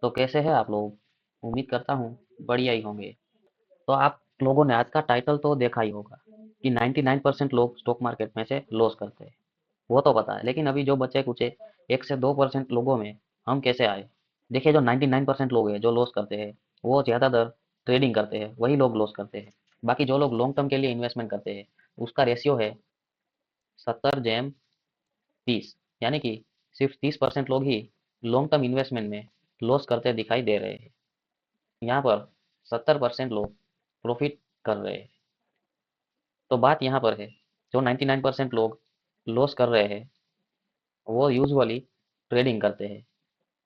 तो कैसे हैं आप लोग? उम्मीद करता हूँ बढ़िया ही होंगे। तो आप लोगों ने आज का टाइटल तो देखा ही होगा कि 99% लोग स्टॉक मार्केट में से लॉस करते हैं। वो तो पता है, लेकिन अभी जो बचे कुचे 1 से 2% लोगों में हम कैसे आए? देखिए, जो 99% लोग हैं जो लॉस करते हैं, वो ज़्यादातर ट्रेडिंग करते हैं, वही लोग लॉस करते हैं। बाकी जो लोग लॉन्ग टर्म के लिए इन्वेस्टमेंट करते हैं, उसका रेशियो है 70/30। यानी कि सिर्फ 30% लोग ही लॉन्ग टर्म इन्वेस्टमेंट में लॉस करते दिखाई दे रहे हैं। यहाँ पर 70% लोग प्रॉफिट कर रहे हैं। तो बात यहाँ पर है, जो 99% लोग लॉस कर रहे हैं, वो यूजुअली ट्रेडिंग करते हैं।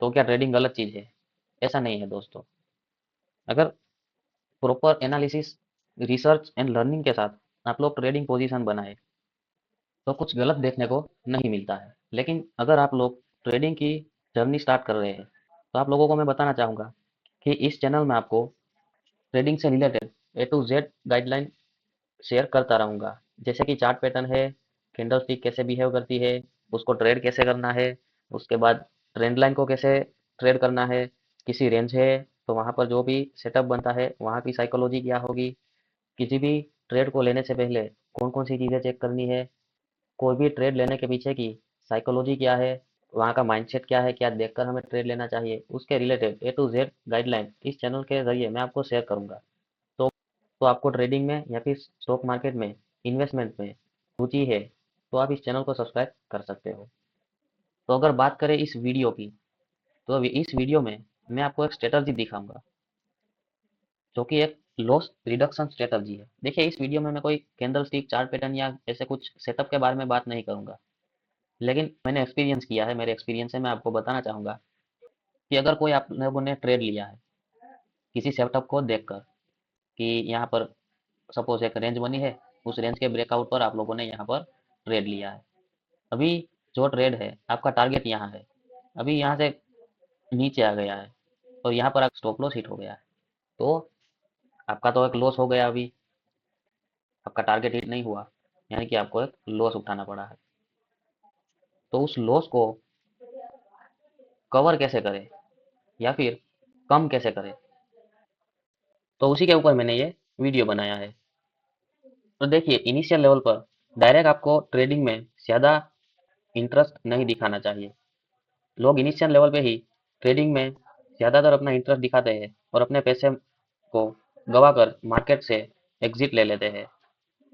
तो क्या ट्रेडिंग गलत चीज़ है? ऐसा नहीं है दोस्तों। अगर proper analysis, research and learning के साथ आप लोग ट्रेडिंग पोजीशन बनाए, तो कुछ गलत देखने को नहीं मिलता है। लेकिन अगर आप लोग ट्रेडिंग की जर्नी स्टार्ट कर रहे हैं, तो आप लोगों को मैं बताना चाहूँगा कि इस चैनल में आपको ट्रेडिंग से related A to Z guideline share करता रहूँगा। जैसे कि चार्ट पैटर्न है, कैंडल स्टिक कैसे बिहेव करती है, उसको ट्रेड कैसे करना है, उसके बाद ट्रेंड लाइन को कैसे ट्रेड करना है, किसी रेंज है तो वहाँ पर जो भी सेटअप बनता है वहाँ की साइकोलॉजी क्या होगी, किसी भी ट्रेड को लेने से पहले कौन कौन सी चीज़ें चेक करनी है, कोई भी ट्रेड लेने के पीछे की साइकोलॉजी क्या है, वहाँ का माइंडसेट क्या है, क्या देखकर हमें ट्रेड लेना चाहिए, उसके related A to Z guideline इस चैनल के जरिए मैं आपको शेयर करूँगा। तो तो आपको ट्रेडिंग में या फिर स्टॉक मार्केट में इन्वेस्टमेंट में रुचि है, तो आप इस चैनल को सब्सक्राइब कर सकते हो। तो अगर बात करें इस वीडियो की, तो अभी इस वीडियो में मैं आपको एक स्ट्रेटजी दिखाऊंगा, जो कि एक लॉस रिडक्शन स्ट्रेटजी है। देखिए, इस वीडियो में मैं कोई कैंडल स्टिक, चार्ट पैटर्न या ऐसे कुछ सेटअप के बारे में बात नहीं करूंगा, लेकिन मैंने एक्सपीरियंस किया है। मेरे एक्सपीरियंस से मैं आपको बताना चाहूंगा कि अगर कोई आप लोगों ने ट्रेड लिया है किसी सेटअप को देखकर कि यहाँ पर सपोज एक रेंज बनी है, उस रेंज के ब्रेकआउट पर आप लोगों ने यहाँ पर ट्रेड लिया है। अभी जो ट्रेड है, आपका टारगेट यहाँ है, अभी यहाँ से नीचे आ गया है और यहाँ पर आप स्टॉप लॉस हिट हो गया है, तो आपका तो एक लॉस हो गया। अभी आपका टारगेट हिट नहीं हुआ, यानी कि आपको एक लॉस उठाना पड़ा है। तो उस लॉस को कवर कैसे करें या फिर कम कैसे करें, तो उसी के ऊपर मैंने ये वीडियो बनाया है। तो देखिए, इनिशियल लेवल पर डायरेक्ट आपको ट्रेडिंग में ज़्यादा इंटरेस्ट नहीं दिखाना चाहिए। लोग इनिशियल लेवल पे ही ट्रेडिंग में ज़्यादातर अपना इंटरेस्ट दिखाते हैं और अपने पैसे को गवाकर मार्केट से एग्जिट ले लेते हैं।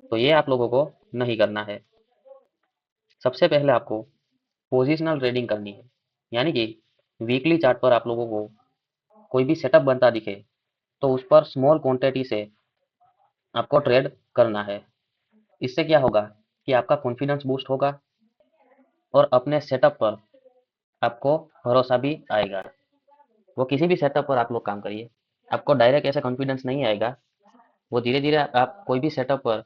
तो ये आप लोगों को नहीं करना है। सबसे पहले आपको पोजिशनल ट्रेडिंग करनी है, यानी कि वीकली चार्ट पर आप लोगों को कोई भी सेटअप बनता दिखे तो उस पर स्मॉल क्वांटिटी से आपको ट्रेड करना है। इससे क्या होगा कि आपका कॉन्फिडेंस बूस्ट होगा और अपने सेटअप पर आपको भरोसा भी आएगा। वो किसी भी सेटअप पर आप लोग काम करिए, आपको डायरेक्ट ऐसा कॉन्फिडेंस नहीं आएगा। वो धीरे धीरे आप कोई भी सेटअप पर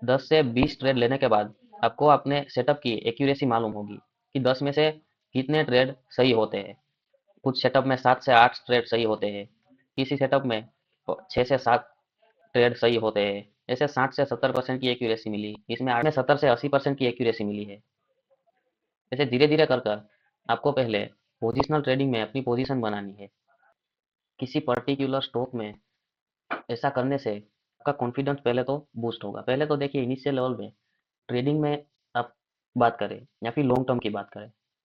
10 से 20 ट्रेड लेने के बाद आपको अपने सेटअप की एक्यूरेसी मालूम होगी कि 10 में से कितने ट्रेड सही होते हैं। कुछ सेटअप में 7 से 8 ट्रेड सही होते हैं, किसी सेटअप में 6 से 7 ट्रेड सही होते हैं। ऐसे 60 से 70% की एक्यूरेसी मिली, इसमें 8 में 70 से 80% की एक्यूरेसी मिली है। ऐसे धीरे धीरे कर कर आपको पहले पोजिशनल ट्रेडिंग में अपनी पोजीशन बनानी है किसी पर्टिकुलर स्टॉक में। ऐसा करने से आपका कॉन्फिडेंस पहले तो बूस्ट होगा। पहले तो देखिए, इनिशियल लेवल में ट्रेडिंग में आप बात करें या फिर लॉन्ग टर्म की बात करें,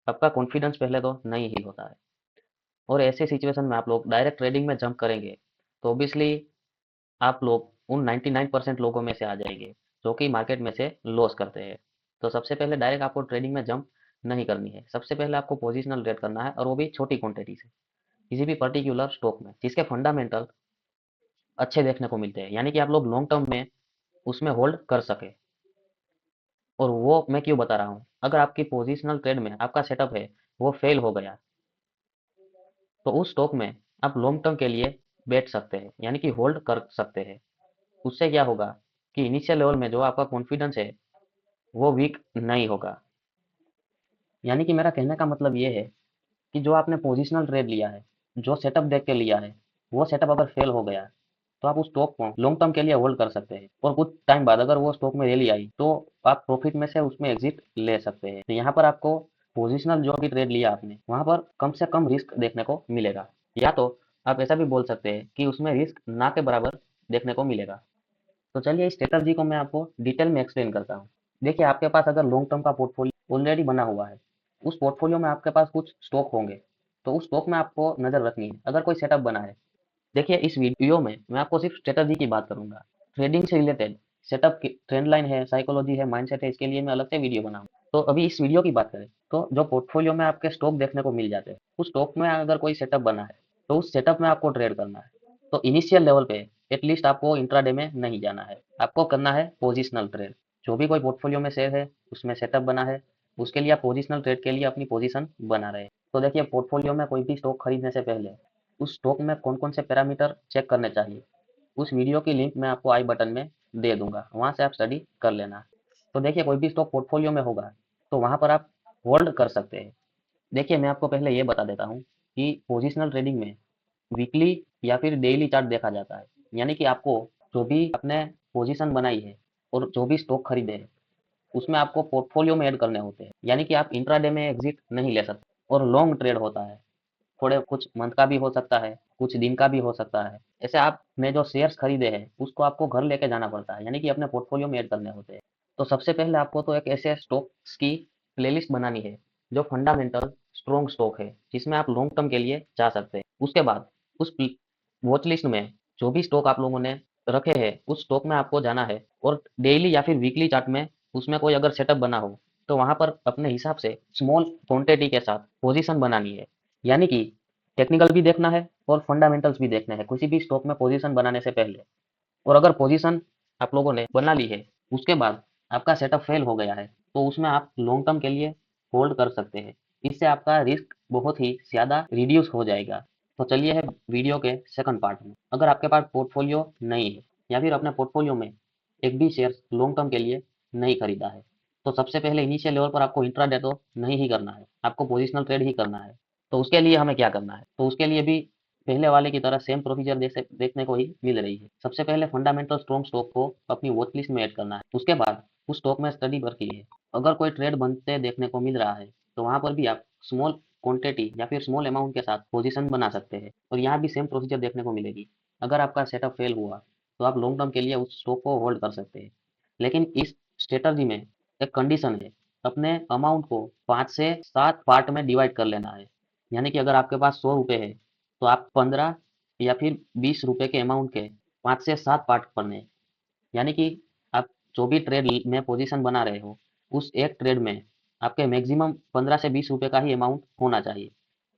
आपका कॉन्फिडेंस पहले तो नहीं ही होता है। और ऐसे सिचुएशन में आप लोग डायरेक्ट ट्रेडिंग में जंप करेंगे, तो ऑब्वियसली आप लोग उन 99% लोगों में से आ जाएंगे जो कि मार्केट में से लॉस करते हैं। तो सबसे पहले डायरेक्ट आपको ट्रेडिंग में जंप नहीं करनी है। सबसे पहले आपको पोजिशनल ट्रेड करना है, और वो भी छोटी क्वांटिटी से किसी भी पर्टिकुलर स्टॉक में जिसके फंडामेंटल अच्छे देखने को मिलते हैं, यानी कि आप लोग लॉन्ग टर्म में उसमें होल्ड कर सके। और वो मैं क्यों बता रहा हूँ, अगर आपकी पोजिशनल ट्रेड में आपका सेटअप है वो फेल हो गया, तो उस स्टॉक में आप लॉन्ग टर्म के लिए बैठ सकते हैं, यानी कि होल्ड कर सकते हैं। उससे क्या होगा कि इनिशियल लेवल में जो आपका कॉन्फिडेंस है वो वीक नहीं होगा। यानी कि मेरा कहने का मतलब ये है कि जो आपने पोजिशनल ट्रेड लिया है, जो सेटअप देख के लिया है, वो सेटअप अगर फेल हो गया, तो आप उस स्टॉक को लॉन्ग टर्म के लिए होल्ड कर सकते हैं, और कुछ टाइम बाद अगर वो स्टॉक में रैली आई तो आप प्रॉफिट में से उसमें एग्जिट ले सकते हैं। तो यहाँ पर आपको पोजिशनल जो भी ट्रेड लिया आपने, वहाँ पर कम से कम रिस्क देखने को मिलेगा। या तो आप ऐसा भी बोल सकते हैं कि उसमें रिस्क ना के बराबर देखने को मिलेगा। तो चलिए इस स्ट्रेटजी को मैं आपको डिटेल में एक्सप्लेन करता हूँ। देखिए आपके पास अगर लॉन्ग टर्म का पोर्टफोलियो ऑलरेडी बना हुआ है, उस पोर्टफोलियो में आपके पास कुछ स्टॉक होंगे, तो उस स्टॉक में आपको नज़र रखनी है अगर कोई सेटअप बना है। देखिए इस वीडियो में मैं आपको सिर्फ स्ट्रेटजी की बात करूंगा। ट्रेडिंग से रिलेटेड सेटअप की ट्रेंड लाइन है, साइकोलॉजी है, माइंडसेट है, इसके लिए मैं अलग से वीडियो बनाऊंगा। तो अभी इस वीडियो की बात करें तो जो पोर्टफोलियो में आपके स्टॉक देखने को मिल जाते हैं, उस स्टॉक में अगर कोई सेटअप बना है तो उस सेटअप में आपको ट्रेड करना है। तो इनिशियल लेवल पे एटलीस्ट आपको इंट्राडे में नहीं जाना है, आपको करना है पोजिशनल ट्रेड। जो भी कोई पोर्टफोलियो में शेयर है उसमें सेटअप बना है, उसके लिए आप पोजिशनल ट्रेड के लिए अपनी पोजीशन बना रहे हैं। तो देखिए पोर्टफोलियो में कोई भी स्टॉक खरीदने से पहले उस स्टॉक में कौन-कौन से पैरामीटर चेक करने चाहिए, उस वीडियो की लिंक मैं आपको आई बटन में दे दूँगा, वहाँ से आप स्टडी कर लेना। तो देखिए कोई भी स्टॉक पोर्टफोलियो में होगा, तो वहाँ पर आप होल्ड कर सकते हैं। देखिए मैं आपको पहले ये बता देता हूँ कि पोजिशनल ट्रेडिंग में वीकली या फिर डेली चार्ट देखा जाता है। यानी कि आपको जो भी आपने पोजीशन बनाई है और जो भी स्टॉक खरीदे हैं, उसमें आपको पोर्टफोलियो में ऐड करने होते हैं। यानी कि आप इंट्राडे में एग्जिट नहीं ले सकते। और लॉन्ग ट्रेड होता है, थोड़े कुछ मंथ का भी हो सकता है, कुछ दिन का भी हो सकता है। ऐसे आपने जो शेयर्स खरीदे हैं, उसको आपको घर लेके जाना पड़ता है, यानी कि अपने पोर्टफोलियो में ऐड करने होते हैं। तो सबसे पहले आपको तो एक ऐसे स्टॉक्स की प्लेलिस्ट बनानी है, जो फंडामेंटल स्ट्रॉन्ग स्टॉक है, जिसमें आप लॉन्ग टर्म के लिए जा सकते हैं। उसके बाद उस वॉच लिस्ट में जो भी स्टॉक आप लोगों ने रखे हैं, उस स्टॉक में आपको जाना है और डेली या फिर वीकली चार्ट में उसमें कोई अगर सेटअप बना हो, तो वहां पर अपने हिसाब से स्मॉल क्वांटिटी के साथ पोजीशन बनानी है। यानी कि टेक्निकल भी देखना है और फंडामेंटल्स भी देखना है किसी भी स्टॉक में पोजीशन बनाने से पहले। और अगर पोजीशन आप लोगों ने बना ली है, उसके बाद आपका सेटअप फेल हो गया है, तो उसमें आप लॉन्ग टर्म के लिए होल्ड कर सकते हैं। इससे आपका रिस्क बहुत ही ज़्यादा रिड्यूस हो जाएगा। तो चलिए है वीडियो के सेकंड पार्ट में। अगर आपके पास पोर्टफोलियो नहीं है या फिर अपने पोर्टफोलियो में एक भी शेयर लॉन्ग टर्म के लिए नहीं खरीदा है, तो सबसे पहले इनिशियल लेवल पर आपको इंट्राडे तो नहीं ही करना है, आपको पोजिशनल ट्रेड ही करना है। तो उसके लिए हमें क्या करना है? तो उसके लिए भी पहले वाले की तरह सेम प्रोसीजर देखने को ही मिल रही है। सबसे पहले फंडामेंटल स्ट्रॉन्ग स्टॉक को अपनी वॉच लिस्ट में ऐड करना है। उसके बाद उस स्टॉक में स्टडी वर्क है। अगर कोई ट्रेड बनते देखने को मिल रहा है, तो वहाँ पर भी आप स्मॉल क्वांटिटी या फिर स्मॉल अमाउंट के साथ पोजीशन बना सकते हैं और यहाँ भी सेम प्रोसीजर देखने को मिलेगी। अगर आपका सेटअप फेल हुआ, तो आप लॉन्ग टर्म के लिए उस स्टॉक को होल्ड कर सकते हैं। लेकिन इस स्ट्रेटजी में एक कंडीशन है, अपने अमाउंट को 5 से 7 पार्ट में डिवाइड कर लेना है। यानी कि अगर आपके पास 100 रुपए है, तो आप 15 या फिर 20 रुपए के अमाउंट के 5 से 7 पार्ट करने हैं। यानी कि आप जो भी ट्रेड में पोजीशन बना रहे हो, उस एक ट्रेड में आपके मैक्सिमम 15 से 20 रुपए का ही अमाउंट होना चाहिए।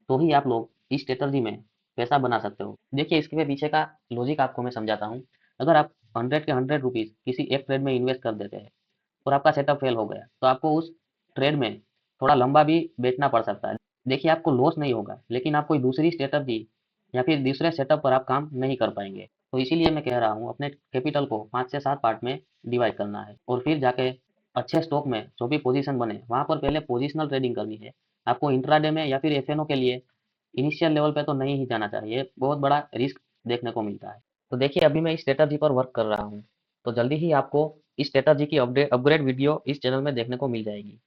तो ही आप लोग इस स्ट्रेटजी में पैसा बना सकते हो। देखिए इसके पीछे का लॉजिक आपको मैं समझाता हूँ। अगर आप 100 के 100 रुपीज़ किसी एक ट्रेड में इन्वेस्ट कर देते हैं और आपका सेटअप फेल हो गया, तो आपको उस ट्रेड में थोड़ा लंबा भी बैठना पड़ सकता है। देखिए आपको लॉस नहीं होगा, लेकिन आप कोई दूसरी स्ट्रेटजी या फिर दूसरे सेटअप पर आप काम नहीं कर पाएंगे। तो इसीलिए मैं कह रहा हूँ अपने कैपिटल को 5 से 7 पार्ट में डिवाइड करना है और फिर जाके अच्छे स्टॉक में जो भी पोजीशन बने, वहाँ पर पहले पोजिशनल ट्रेडिंग करनी है। आपको इंट्राडे में या फिर एफएनओ के लिए इनिशियल लेवल पे तो नहीं ही जाना चाहिए, बहुत बड़ा रिस्क देखने को मिलता है। तो देखिए अभी मैं इस स्ट्रेटजी पर वर्क कर रहा हूँ, तो जल्दी ही आपको इस स्ट्रेटजी की अपडेट अपग्रेड वीडियो इस चैनल में देखने को मिल जाएगी।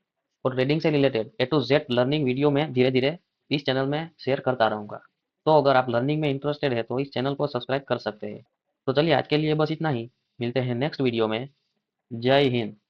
और ट्रेडिंग से related A to Z learning video में धीरे धीरे इस चैनल में शेयर करता रहूँगा। तो अगर आप लर्निंग में इंटरेस्टेड है तो इस चैनल को सब्सक्राइब कर सकते हैं। तो चलिए आज के लिए बस इतना ही, मिलते हैं नेक्स्ट वीडियो में। जय हिंद।